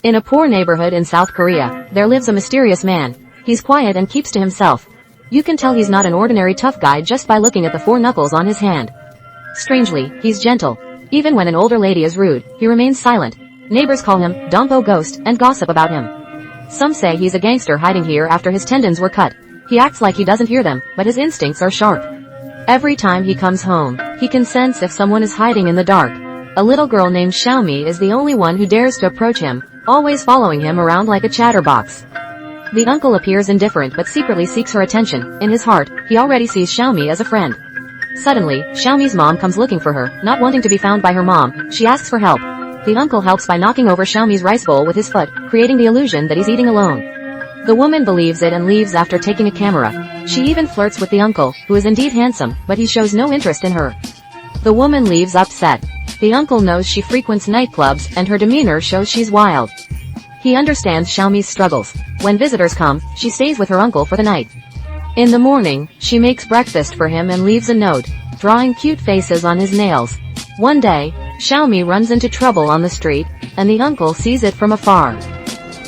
In a poor neighborhood in South Korea, there lives a mysterious man. He's quiet and keeps to himself. You can tell he's not an ordinary tough guy just by looking at the 4 knuckles on his hand. Strangely, he's gentle. Even when an older lady is rude, he remains silent. Neighbors call him Dompo Ghost and gossip about him. Some say he's a gangster hiding here after his tendons were cut. He acts like he doesn't hear them, but his instincts are sharp. Every time he comes home, he can sense if someone is hiding in the dark. A little girl named Xiaomi is the only one who dares to approach him, always following him around like a chatterbox. The uncle appears indifferent but secretly seeks her attention. In his heart, he already sees Xiaomi as a friend. Suddenly, Xiaomi's mom comes looking for her. Not wanting to be found by her mom, she asks for help. The uncle helps by knocking over Xiaomi's rice bowl with his foot, creating the illusion that he's eating alone. The woman believes it and leaves after taking a camera. She even flirts with the uncle, who is indeed handsome, but he shows no interest in her. The woman leaves upset. The uncle knows she frequents nightclubs and her demeanor shows she's wild. He understands Xiaomi's struggles. When visitors come, she stays with her uncle for the night. In the morning, she makes breakfast for him and leaves a note, drawing cute faces on his nails. One day, Xiaomi runs into trouble on the street, and the uncle sees it from afar.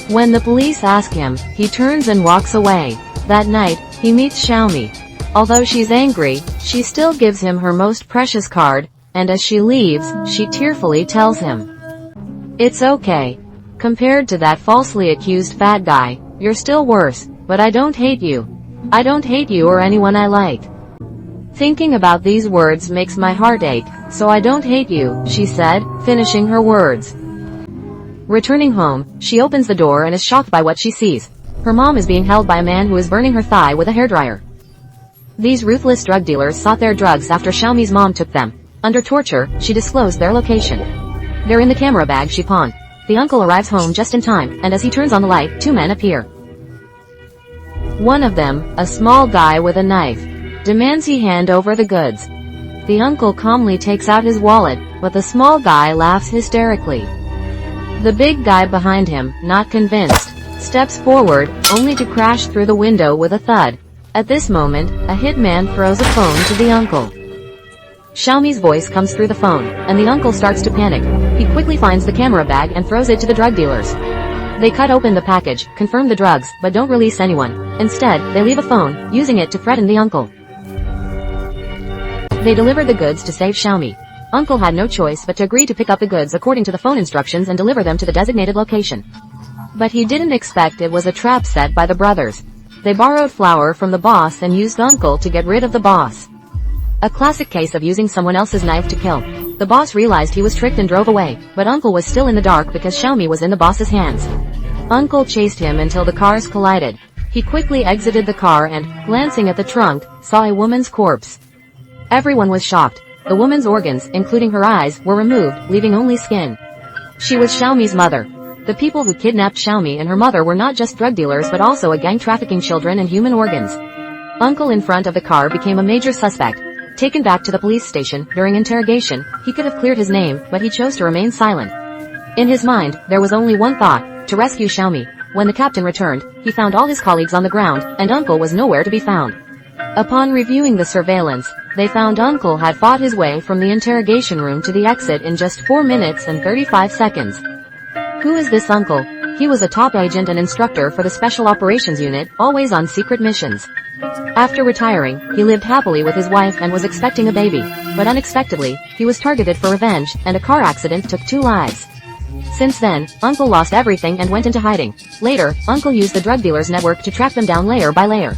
When the police ask him, he turns and walks away. That night, he meets Xiaomi. Although she's angry, she still gives him her most precious card, and as she leaves, she tearfully tells him, "It's okay. Compared to that falsely accused fat guy, you're still worse, but I don't hate you. I don't hate you or anyone I like. Thinking about these words makes my heart ache, so I don't hate you," she said, finishing her words. Returning home, she opens the door and is shocked by what she sees. Her mom is being held by a man who is burning her thigh with a hairdryer. These ruthless drug dealers sought their drugs after Xiaomi's mom took them. Under torture, she disclosed their location. They're in the camera bag she pawned. The uncle arrives home just in time, and as he turns on the light, 2 men appear. One of them, a small guy with a knife, demands he hand over the goods. The uncle calmly takes out his wallet, but the small guy laughs hysterically. The big guy behind him, not convinced, steps forward, only to crash through the window with a thud. At this moment, a hitman throws a phone to the uncle. Xiaomi's voice comes through the phone, and the uncle starts to panic. He quickly finds the camera bag and throws it to the drug dealers. They cut open the package, confirm the drugs, but don't release anyone. Instead, they leave a phone, using it to threaten the uncle. They delivered the goods to save Xiaomi. Uncle had no choice but to agree to pick up the goods according to the phone instructions and deliver them to the designated location. But he didn't expect it was a trap set by the brothers. They borrowed flour from the boss and used Uncle to get rid of the boss. A classic case of using someone else's knife to kill. The boss realized he was tricked and drove away, but Uncle was still in the dark because Xiaomi was in the boss's hands. Uncle chased him until the cars collided. He quickly exited the car and, glancing at the trunk, saw a woman's corpse. Everyone was shocked. The woman's organs, including her eyes, were removed, leaving only skin. She was Xiaomi's mother. The people who kidnapped Xiaomi and her mother were not just drug dealers but also a gang trafficking children and human organs. Uncle in front of the car became a major suspect. Taken back to the police station, during interrogation, he could have cleared his name, but he chose to remain silent. In his mind, there was only one thought, to rescue Xiaomi. When the captain returned, he found all his colleagues on the ground, and Uncle was nowhere to be found. Upon reviewing the surveillance, they found Uncle had fought his way from the interrogation room to the exit in just 4 minutes and 35 seconds. Who is this Uncle? He was a top agent and instructor for the Special Operations Unit, always on secret missions. After retiring, he lived happily with his wife and was expecting a baby, but unexpectedly, he was targeted for revenge, and a car accident took 2 lives. Since then, Uncle lost everything and went into hiding. Later, Uncle used the drug dealers' network to track them down layer by layer.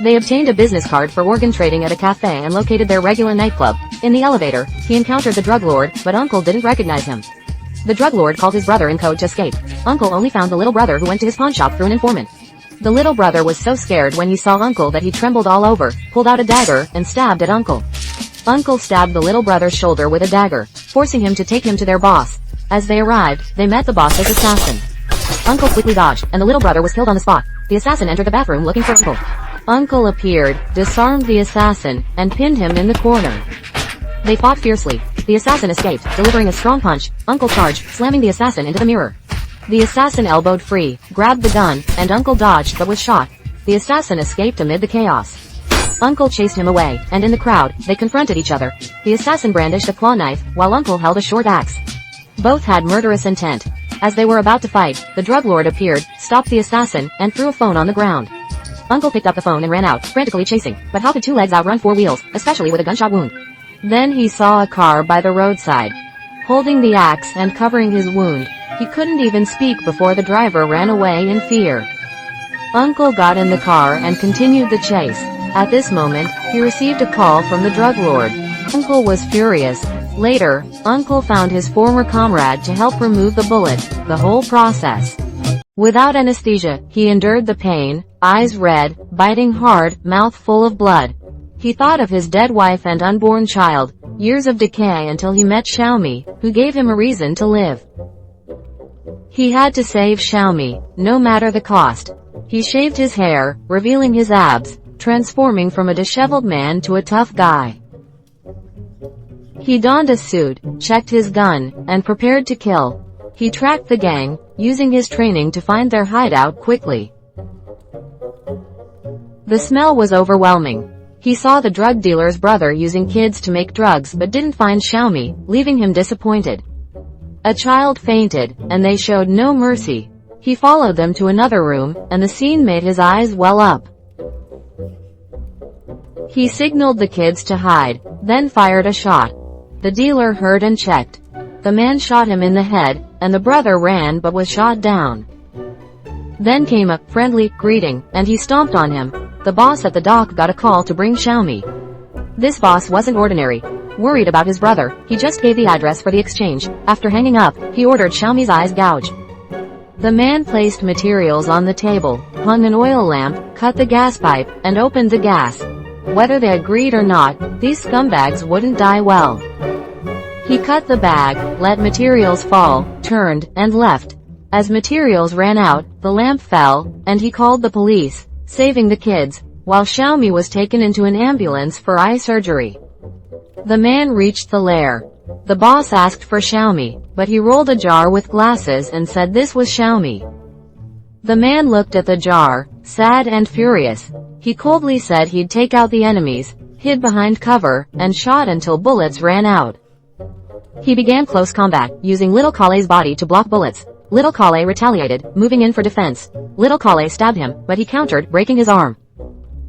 They obtained a business card for organ trading at a cafe and located their regular nightclub. In the elevator, he encountered the drug lord, but Uncle didn't recognize him. The drug lord called his brother in code to escape. Uncle only found the little brother who went to his pawn shop through an informant. The little brother was so scared when he saw Uncle that he trembled all over, pulled out a dagger, and stabbed at Uncle. Uncle stabbed the little brother's shoulder with a dagger, forcing him to take him to their boss. As they arrived, they met the boss's assassin. Uncle quickly dodged, and the little brother was killed on the spot. The assassin entered the bathroom looking for Uncle. Uncle appeared, disarmed the assassin, and pinned him in the corner. They fought fiercely. The assassin escaped, delivering a strong punch. Uncle charged, slamming the assassin into the mirror. The assassin elbowed free, grabbed the gun, and Uncle dodged but was shot. The assassin escaped amid the chaos. Uncle chased him away, and in the crowd, they confronted each other. The assassin brandished a claw knife, while Uncle held a short axe. Both had murderous intent. As they were about to fight, the drug lord appeared, stopped the assassin, and threw a phone on the ground. Uncle picked up the phone and ran out, frantically chasing, but how could two legs outrun four wheels, especially with a gunshot wound? Then he saw a car by the roadside, holding the axe and covering his wound. He couldn't even speak before the driver ran away in fear. Uncle got in the car and continued the chase. At this moment, he received a call from the drug lord. Uncle was furious. Later, Uncle found his former comrade to help remove the bullet, the whole process. Without anesthesia, he endured the pain, eyes red, biting hard, mouth full of blood. He thought of his dead wife and unborn child, years of decay until he met Xiaomi, who gave him a reason to live. He had to save Xiaomi, no matter the cost. He shaved his hair, revealing his abs, transforming from a disheveled man to a tough guy. He donned a suit, checked his gun, and prepared to kill. He tracked the gang, using his training to find their hideout quickly. The smell was overwhelming. He saw the drug dealer's brother using kids to make drugs but didn't find Xiaomi, leaving him disappointed. A child fainted, and they showed no mercy. He followed them to another room, and the scene made his eyes well up. He signaled the kids to hide, then fired a shot. The dealer heard and checked. The man shot him in the head, and the brother ran but was shot down. Then came a friendly greeting, and he stomped on him. The boss at the dock got a call to bring Xiaomi. This boss wasn't ordinary. Worried about his brother, he just gave the address for the exchange. After hanging up, he ordered Xiaomi's eyes gouged. The man placed materials on the table, hung an oil lamp, cut the gas pipe, and opened the gas. Whether they agreed or not, these scumbags wouldn't die well. He cut the bag, let materials fall, turned, and left. As materials ran out, the lamp fell, and he called the police, saving the kids, while Xiaomi was taken into an ambulance for eye surgery. The man reached the lair. The boss asked for Xiaomi, but he rolled a jar with glasses and said this was Xiaomi. The man looked at the jar, sad and furious. He coldly said he'd take out the enemies, hid behind cover, and shot until bullets ran out. He began close combat, using Little Kale's body to block bullets. Little Kale retaliated, moving in for defense. Little Kale stabbed him, but he countered, breaking his arm.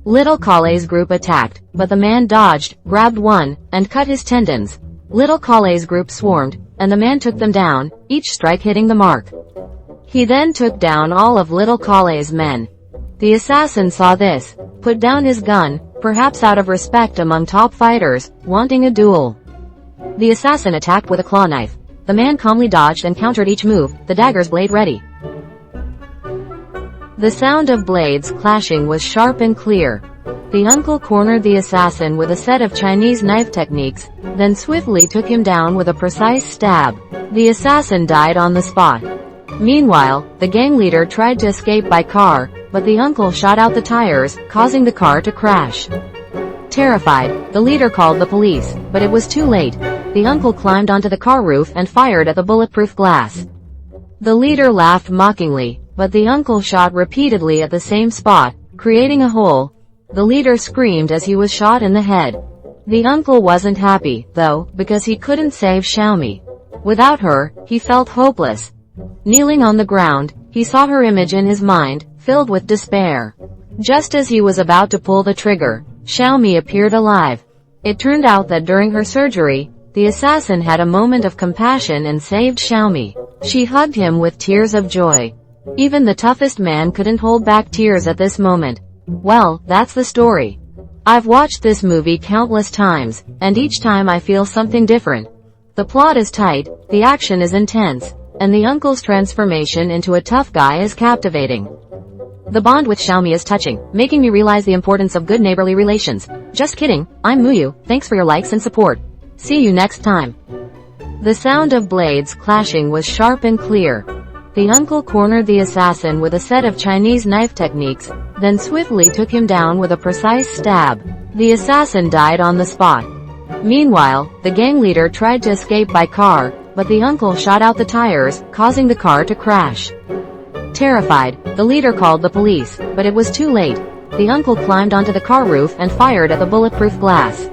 Little Kale's group attacked, but the man dodged, grabbed one, and cut his tendons. Little Kale's group swarmed, and the man took them down, each strike hitting the mark. He then took down all of Little Kale's men. The assassin saw this, put down his gun, perhaps out of respect among top fighters, wanting a duel. The assassin attacked with a claw knife. The man calmly dodged and countered each move, the dagger's blade ready. The sound of blades clashing was sharp and clear. The uncle cornered the assassin with a set of Chinese knife techniques, then swiftly took him down with a precise stab. The assassin died on the spot. Meanwhile, the gang leader tried to escape by car, but the uncle shot out the tires, causing the car to crash. Terrified, the leader called the police, but it was too late. The uncle climbed onto the car roof and fired at the bulletproof glass. The leader laughed mockingly, but the uncle shot repeatedly at the same spot, creating a hole. The leader screamed as he was shot in the head. The uncle wasn't happy, though, because he couldn't save Xiaomi. Without her, he felt hopeless. Kneeling on the ground, he saw her image in his mind, filled with despair. Just as he was about to pull the trigger, Xiaomi appeared alive. It turned out that during her surgery, the assassin had a moment of compassion and saved Xiaomi. She hugged him with tears of joy. Even the toughest man couldn't hold back tears at this moment. Well, that's the story. I've watched this movie countless times, and each time I feel something different. The plot is tight, the action is intense, and the uncle's transformation into a tough guy is captivating. The bond with Xiaomi is touching, making me realize the importance of good neighborly relations. Just kidding, I'm Muyu, thanks for your likes and support. See you next time. The sound of blades clashing was sharp and clear. The uncle cornered the assassin with a set of Chinese knife techniques, then swiftly took him down with a precise stab. The assassin died on the spot. Meanwhile, the gang leader tried to escape by car, but the uncle shot out the tires, causing the car to crash. Terrified, the leader called the police, but it was too late. The uncle climbed onto the car roof and fired at the bulletproof glass.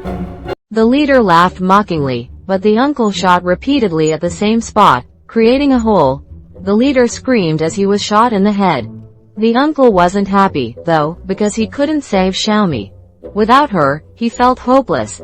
The leader laughed mockingly, but the uncle shot repeatedly at the same spot, creating a hole. the leader screamed as he was shot in the head. The uncle wasn't happy, though, because he couldn't save Xiaomi. Without her, he felt hopeless.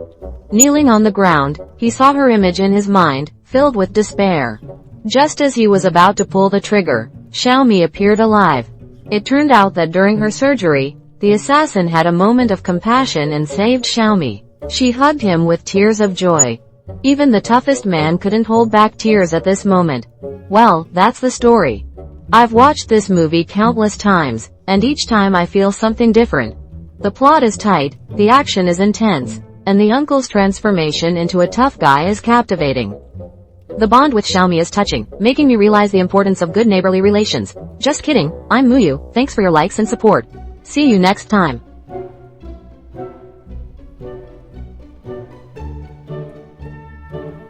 Kneeling on the ground, he saw her image in his mind, filled with despair. Just as he was about to pull the trigger, Xiaomi appeared alive. It turned out that during her surgery, the assassin had a moment of compassion and saved Xiaomi. She hugged him with tears of joy. Even the toughest man couldn't hold back tears at this moment. Well, that's the story. I've watched this movie countless times, and each time I feel something different. The plot is tight, the action is intense, and the uncle's transformation into a tough guy is captivating. The bond with Xiaomi is touching, making me realize the importance of good neighborly relations. Just kidding, I'm Muyu, thanks for your likes and support. See you next time.